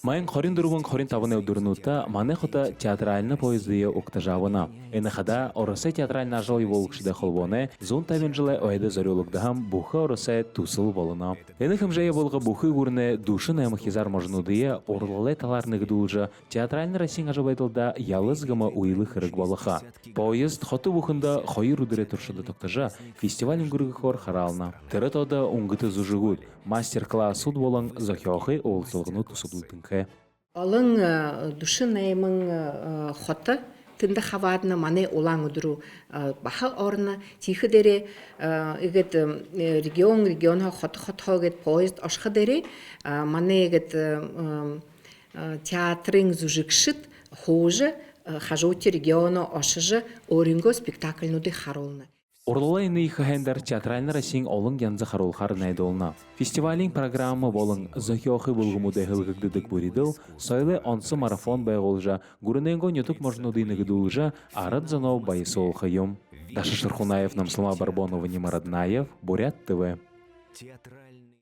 Маян 24-25 өдрөнүүтэ манайхата театральны поэзия уктажавына. Энэхада оросэ театральна жыл волгшдэ холбоне 150 жылы ойда зориулагдахам буха оросэ тусыл болуна. Энэхэм жая болга бухы гүрне душын эмы хизар можнудыя орлоле таларны гдулжа театральны Россия ажабайтылда ялыз гама уйлы хырык балаха. Поезд хоту бухында хойыр үдіре туршыды токтажа фестиваль үнгіргі хор харална. Тырытода унгыты зужигут мастер-класс суд болан захёхы олсылғыны тусыблытынхэ. Олон душын аймын хота тында хавадна мане улан өдрү баха орна тихэдэрэ игэт регион хот гэт поезд ашхадэрэ мане гэт театрын зужигшит хуже хажути региона ашжа оринго спектакльнуды харулна. Орлолайны хэндар театральны Россия олон янзы харулхар найдолна. Фестивалин программа болын захёхы булгумуды хылгыгдыдык буридыл, сойлы онсы марафон байголжа, гурыненго нютук можнуды нагдулжа, арад занов байсол хайом. Даша Шерхунаев, Намслава Барбонова, Немараднаев, Бурят ТВ.